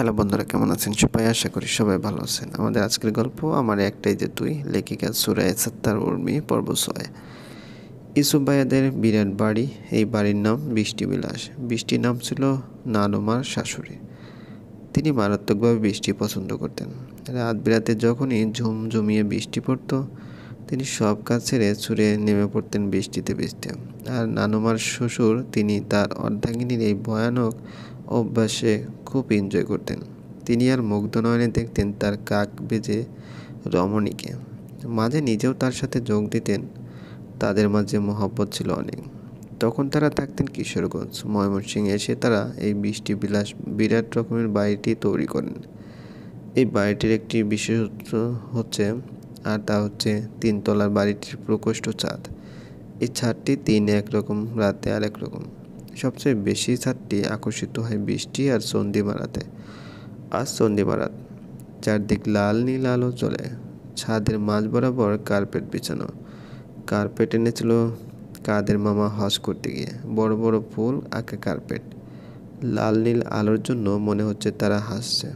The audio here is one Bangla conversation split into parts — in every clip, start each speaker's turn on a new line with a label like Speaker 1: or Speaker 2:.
Speaker 1: হ্যালো বন্ধুরা, কেমন আছেন সবাই? আশা করি সবাই ভালো আছেন। আমাদের আজকের গল্প আমার একটাই যে তুই, লেখিকা সুরায়ে সাত্তার উর্মি, পর্ব ৬। ইউসুফ ভাইয়াদের বিরাট বাড়ি। এই বাড়ির নাম বৃষ্টি বিলাস। বৃষ্টির নাম ছিল নানুমার শাশুড়ি। তিনি মারাত্মকভাবে বৃষ্টি পছন্দ করতেন। রাত বিরাতে যখনই ঝুমঝুমিয়ে বৃষ্টি পড়তো, তিনি সব কাজ ছেড়ে ছুঁড়ে নেমে পড়তেন বৃষ্টিতে ভিজতে। আর নানুমার শ্বশুর, তিনি তার অর্ধাঙ্গিনীর এই ভয়ানক অভ্যাসে খুব এনজয় করতেন। তিনি আর মুগ্ধ নয়নে দেখতেন তার কাক বেজে রমণীকে। মাঝে নিজেও তার সাথে যোগ দিতেন। তাদের মাঝে মহব্বত ছিল অনেক। তখন তারা থাকতেন কিশোরগঞ্জ। ময়মনসিংহে এসে তারা এই বৃষ্টি বিলাস বিরাট রকমের বাড়িটি তৈরি করেন। এই বাড়িটির একটি বিশেষত্ব হচ্ছে, আর তা হচ্ছে তিনতলার বাড়িটির প্রকোষ্ঠ ছাদ। এই ছাদটি দিনে একরকম, রাতে আরেক রকম। সবচেয়ে বেশি ছাদটি আকর্ষিত হয় বৃষ্টি আর চন্দ্রিমারাতে। আজ চন্দ্রিমারাত, চারদিক লাল নীল আলো জ্বলে। ছাদের মাঝ বরাবর কার্পেট বিছানো। কার্পেট এনেছিল কাদের মামা হজ করতে গিয়ে। বড় বড় ফুল আঁকা কার্পেট। লাল নীল আলোর জন্য মনে হচ্ছে তারা হাসছে।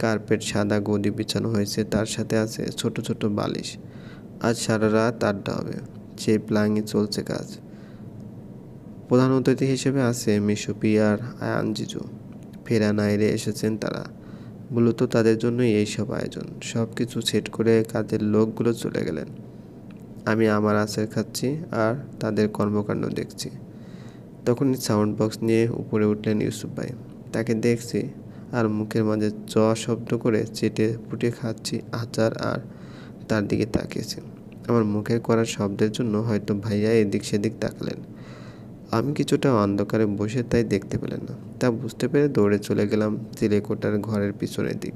Speaker 1: কার্পেট সাদা গদি বিছানো হয়েছে, তার সাথে আছে ছোট ছোট বালিশ। আজ সারা রাত আড্ডা হবে। সেই প্ল্যানে চলছে কাজ। প্রধান অতিথি হিসেবে আছে মিশুপি আর আয়ান জিজু। ফেরা নাইরে এসেছেন তারা। মূলত তাদের জন্যই এইসব আয়োজন। সব কিছু সেট করে কাজের লোকগুলো চলে গেলেন। আমি আমার আচার খাচ্ছি আর তাদের কর্মকাণ্ড দেখছি। তখনই সাউন্ড বক্স নিয়ে উপরে উঠলেন ইউসুফ ভাই। তাকে দেখছি আর মুখের মাঝে চ শব্দ করে চেটে পুটে খাচ্ছি আচার, আর তার দিকে তাকিয়েছি। আমার মুখের করা শব্দের জন্য হয়তো ভাইয়া এদিক সেদিক তাকালেন। আমি কিছুটা অন্ধকারে বসে তাই দেখতে পেলেন না। তা বুঝতে পেরে দৌড়ে চলে গেলাম চিলেকোঠার ঘরের পিছনের দিক।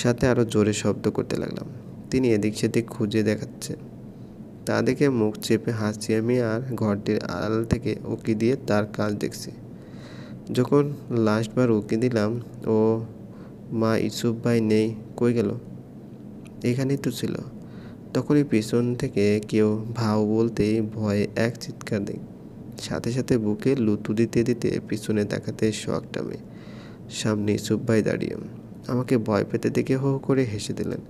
Speaker 1: সাথে আরও জোরে শব্দ করতে লাগলাম। তিনি এদিক সেদিক খুঁজে দেখাচ্ছে। তা দেখে মুখ চেপে হাসছি আমি, আর ঘরটির আড়াল থেকে উকি দিয়ে তার কাজ দেখছি। যখন লাস্টবার উকি দিলাম, ও মা, ইউসুফ ভাই নেই, কই গেল? এখানেই তো ছিল। তখনই পিছন থেকে কেউ ভাও বলতেই ভয়ে এক চিৎকার দিই। সাথে সাথে বুকে লুতু দিতে দিতে পিছনে তাকাতে শখ টামে। সামনে ইউসুফ ভাই দাঁড়িয়ে আমাকে ভয় পেতে দেখে হো করে হেসে দিলেন।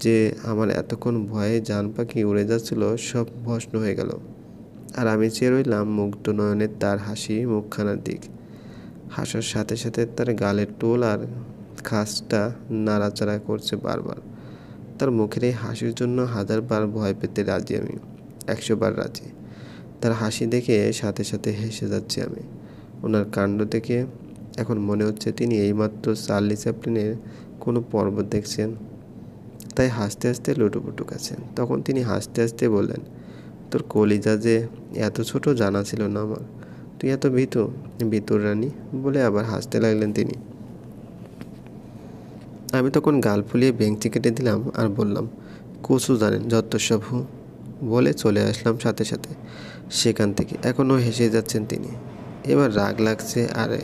Speaker 1: যে আমার এতক্ষণ ভয়ে জান পাখি উড়ে যাচ্ছিল, সব ভস্ম হয়ে গেল। আর আমি চেয়ে রইলাম মুগ্ধ নয়নের তার হাসি মুখখানার দিক। হাসার সাথে সাথে তার গালের টোল আর খাসটা নাড়াচাড়া করছে বারবার। তার মুখের এই হাসির জন্য 1000বার ভয় পেতে রাজি আমি, 100 বার রাজি। তার হাসি দেখে সাথে সাথে হেসে যাচ্ছি আমি। ওনার কাণ্ড দেখে এখন মনে হচ্ছে তিনি এইমাত্র চার্লি চ্যাপলিনের কোনো পর্ব দেখছেন। তাই হাসতে হাসতে লুটুপুটু কাছেন। তখন তিনি হাসতে হাসতে বললেন, তোর কলিজা যে এত ছোট জানা ছিল না আমার। তুই এত ভিতর রানী, বলে আবার হাসতে লাগলেন তিনি। আমি তখন গাল ফুলিয়ে বেঞ্চি কেটে দিলাম আর বললাম, কচু জানেন যত সব হু, বলে চলে আসলাম সাথে সাথে সেখান থেকে। এখনও হেসে যাচ্ছেন তিনি। এবার রাগ লাগছে। আরে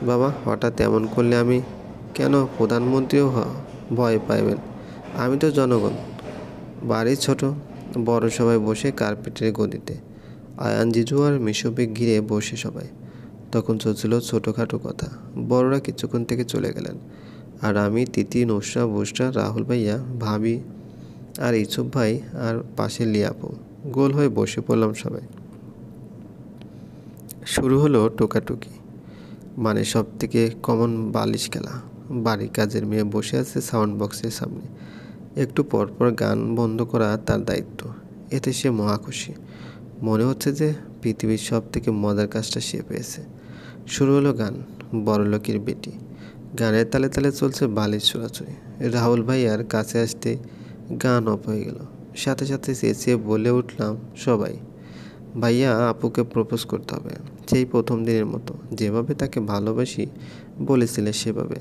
Speaker 1: বাবা, হঠাৎ এমন করলে আমি কেন? প্রধানমন্ত্রীও ভয় পাইবেন। আমি তো জনগণ। বাড়ি ছোট, বড় সবাই বসে কার্পেটের গদিতে। আয়ান জিজু আর মিশুপি ঘিরে বসে সবাই। তখন চলছিল ছোটোখাটো কথা। বড়রা কিছুক্ষণ থেকে চলে গেলেন, আর আমি, তিতি, নুসরা, বুসরা, রাহুল ভাইয়া, ভাবি আর ইউসুফ ভাই আর পাশে লিয়াপু গোল হয়ে বসে পড়লাম সবাই। শুরু হলো টোকাটুকি, মানে সব থেকে কমন বালিশ খেলা। বাড়ির কাজের মেয়ে বসে আছে সাউন্ড বক্সের সামনে। একটু পরপর গান বন্ধ করা তার দায়িত্ব। এতে সে মহা খুশি। মনে হচ্ছে যে পৃথিবীর সব থেকে মজার কাজটা সে পেয়েছে। শুরু হলো গান, বড়লোকের বেটি। গানের তালে তালে চলছে বালিশ ছোড়াছুড়ি। রাহুল ভাইয়ার কাছে আসতে গান অফ হয়ে গেল। সাথে সাথে চেঁচিয়ে বলে উঠলাম সবাই, ভাইয়া আপুকে প্রপোজ করতে হবে, সেই প্রথম দিনের মতো, যেভাবে তাকে ভালোবাসি বলেছিলে সেভাবে।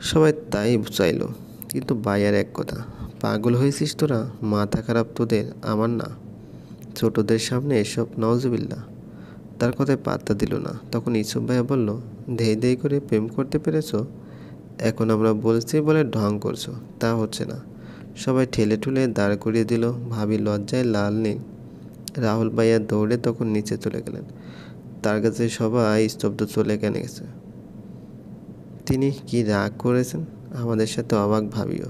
Speaker 1: সবাই তাই চাইলো। কিন্তু ভাইয়ার এক কথা, পাগল হয়েছিস তোরা? মাথা খারাপ তোদের? আমার না। ছোটদের সামনে এসব, নওজুবিল্লাহ। তার কথায় পাত্তা দিল না। তখন ইউসুফ ভাইয়া বলল, ধেই ধেই করে প্রেম করতে পেরেছো? এখন আমরা বলছি বলে ঢং করছো, তা হচ্ছে না। সবাই ঠেলে ঠুলে দাঁড় করিয়ে দিল। ভাবি লজ্জায় লাল নেই। রাহুল ভাইয়া দৌড়ে তখন নিচে চলে গেলেন। তার কাছে সবাই স্তব্ধ, চলে কেন গেছে। তিনি কি রাগ করেছেন আমাদের সাথে অবাক ভাবিও।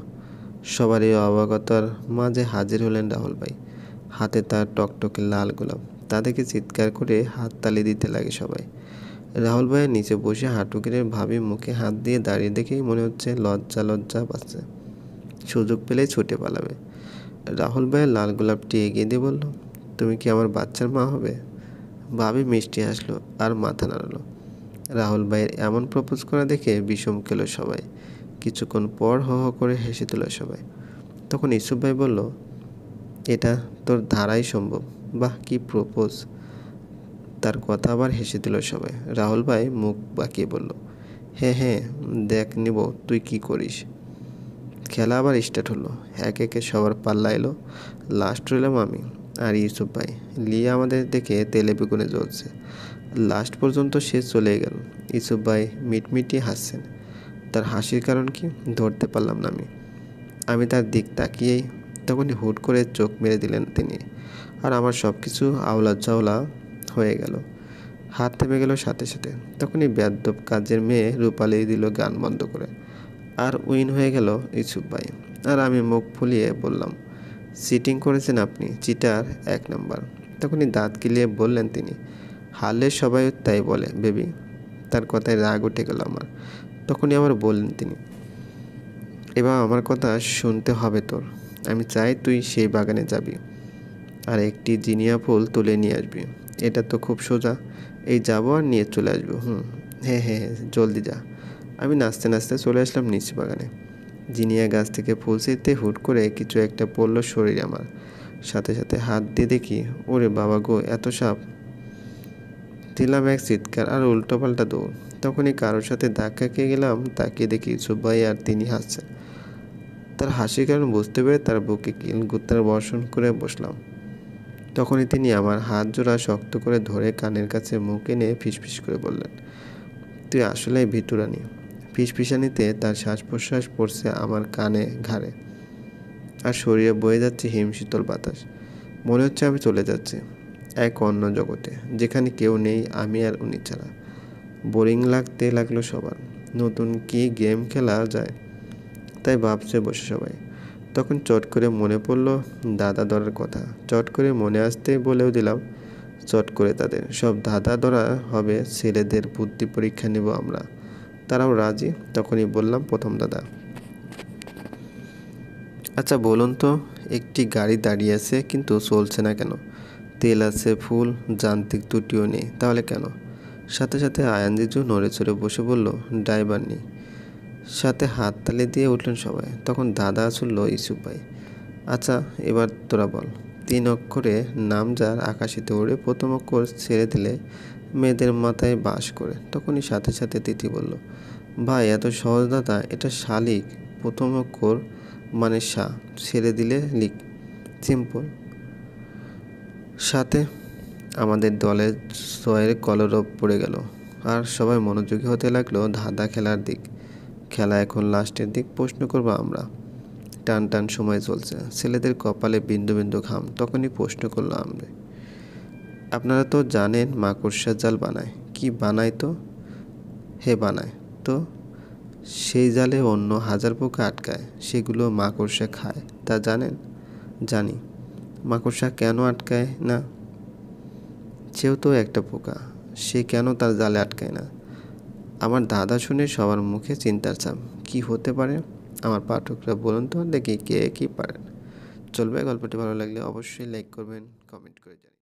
Speaker 1: সবার এই অবাকতার মাঝে হাজির হলেন রাহুল ভাই। হাতে তার টকটকে লাল গোলাপ। তাদেরকে চিৎকার করে হাততালি দিতে লাগে সবাই। রাহুল ভাইয়ের নিচে বসে হাঁটু গেড়ে ভাবি মুখে হাত দিয়ে দাঁড়িয়ে দেখেই মনে হচ্ছে লজ্জা লজ্জা পাচ্ছে, সুযোগ পেলেই ছুটে পালাবে। রাহুল ভাইয়ের লাল গোলাপটি এগিয়ে দিয়ে বলল, তুমি কি আমার বাচ্চার মা হবে? ভাবি মিষ্টি হাসলো আর মাথা নাড়ালো। রাহুল ভাইয়ের এমন প্রপোজ করা দেখে বিষম খেলো সবাই। কিছুক্ষণ পর হো হো করে হেসে তুলো সবাই। তখন ইসুফ ভাই বলল, এটা তোর ধারাই সম্ভব। বাহ, কি প্রপোজ! তার কথা আবার হেসে দিল সবাই। রাহুল ভাই মুখ বাঁকিয়ে বলল, হ্যাঁ হ্যাঁ, দেখ নিব তুই কি করিস। খেলা আবার স্টার্ট হলো। একে একে সবার পাল্লা এলো। লাস্ট রইলাম আমি আর ইউসুফ ভাই। লিয়া আমাদের দেখে তেলে বেগুনে জ্বলছে। লাস্ট পর্যন্ত সে চলে গেল। ইউসুফ ভাই মিটমিটিয়ে হাসছেন। তার হাসির কারণ কি ধরতে পারলাম না আমি। আমি তার দিক তাকিয়েই তখনই হুট করে চোখ মেরে দিলেন তিনি। আর আমার সব কিছু আওলা ঝাওলা হয়ে গেল। হাত থেমে গেল সাথে সাথে। তখনই বেয়াদ্দপ কাজের মেয়ে রূপালি দিল গান বন্ধ করে। আর উইন হয়ে গেল ইউসুফ ভাই। আর আমি মুখ ফুলিয়ে বললাম, চিটিং করেছেন আপনি, চিটার 1 নাম্বার। তখনই দাঁত কিলিয়ে বললেন তিনি, হারলে সবাই তাই বলে বেবি। তার কথায় রাগ উঠে গেল আমার। তখনই আবার বললেন তিনি, এবার আমার কথা শুনতে হবে তোর। আমি চাই তুই সেই বাগানে যাবি আর একটি জিনিয়া ফুল তুলে নিয়ে আসবি। এটা তো খুব সোজা, এই যাবো আর নিয়ে চলে আসবো। হ্যাঁ হ্যাঁ হ্যাঁ, জলদি যা। আমি নাচতে নাচতে চলে আসলাম নিচ বাগানে। জিনিয়া গাছ থেকে ফুল ছিঁড়তে হুট করে কিছু একটা পড়লো শরীরে আমার। সাথে সাথে হাত দিয়ে দেখি, ওরে বাবা গো, এত সাপ! দিলাম এক চিৎকার আর উল্টোপাল্টা দৌড়। তখনই কারোর সাথে ধাক্কা খেয়ে গেলাম। তাকিয়ে দেখি সুব্বাই আর তিনি হাসছেন। তার হাসির কারণ বুঝতে পেরে তার বুকে কিলগুত্তার বর্ষণ করে বসলাম। তখনই তিনি আমার হাত জোড়া শক্ত করে ধরে কানের কাছে মুখ এনে ফিসফিস করে বললেন, তুই আসলেই ভিতুরানি। ফিসফিসানিতে তার শ্বাস প্রশ্বাস পড়ছে আমার কানে ঘাড়ে। আর শরীরে বয়ে যাচ্ছে হিমশীতল বাতাস। মনে হচ্ছে আমি চলে যাচ্ছি এক অন্য জগতে, যেখানে কেউ নেই আমি আর উনি ছাড়া। বোরিং লাগতে লাগলো সবার। নতুন কি গেম খেলা যায় তাই ভাবছে বসে সবাই। তখন চট করে মনে পড়লো দাদা দরার কথা। চট করে মনে আসতেই বলেও দিলাম, চট করে তাদের সব দাদা দরা হবে, ছেলেদের বুদ্ধি পরীক্ষা নেব আমরা। তারাও রাজি। তখনই বললাম, প্রথম দাদা, আচ্ছা বলুন তো, একটি গাড়ি দাঁড়িয়ে আছে কিন্তু চলছে না কেন? তেল আছে ফুল, যান্ত্রিক ত্রুটিও নেই, তাহলে কেন? সাথে সাথে আয়ান জিজু নড়ে চড়ে বসে বলল, ড্রাইভার নেই। সাথে হাততালি দিয়ে উঠলেন সবাই। তখন দাদা শুনল ইউসুফ ভাই, আচ্ছা এবার তোরা বল। 3 অক্ষরে নাম যার আকাশিতে ওড়ে, প্রথম অক্ষর ছেড়ে দিলে মেয়েদের মাথায় বাস করে। তখনই সাথে সাথে তিথি বলল, ভাই এত সহজ দাদা, এটা শালিক। প্রথম অক্ষর মানে সা, ছেড়ে দিলে লিক, সিম্পল। সাথে আমাদের দলের জয়ের কলরব পড়ে গেল। আর সবাই মনোযোগী হতে লাগলো ধাঁধা খেলার দিক। খেলা এখন লাস্টের দিক। প্রশ্ন করব আমরা। টান টান সময় চলছে। ছেলেদের কপালে বিন্দু বিন্দু ঘাম। তখনই প্রশ্ন করলো আমরা, আপনারা তো জানেন মাকড়সার জাল বানায়। কি বানায় তো? হে বানায় তো। সেই জালে অন্য 1000 পোকা আটকায়, সেগুলো মাকড়সা খায়, তা জানেন? জানি। মাকড়সা কেন আটকায় না? সেও তো একটা পোকা, সে কেন তার জালে আটকায় না? আমার দাদা শুনে সবার মুখে চিন্তার ছাপ। কি হতে পারে? আমার পাঠকরা বলুন তো দেখি কে কি পারেন। চলবে? গল্পটি ভালো লাগলে অবশ্যই লাইক করবেন, কমেন্ট করে জানাবেন।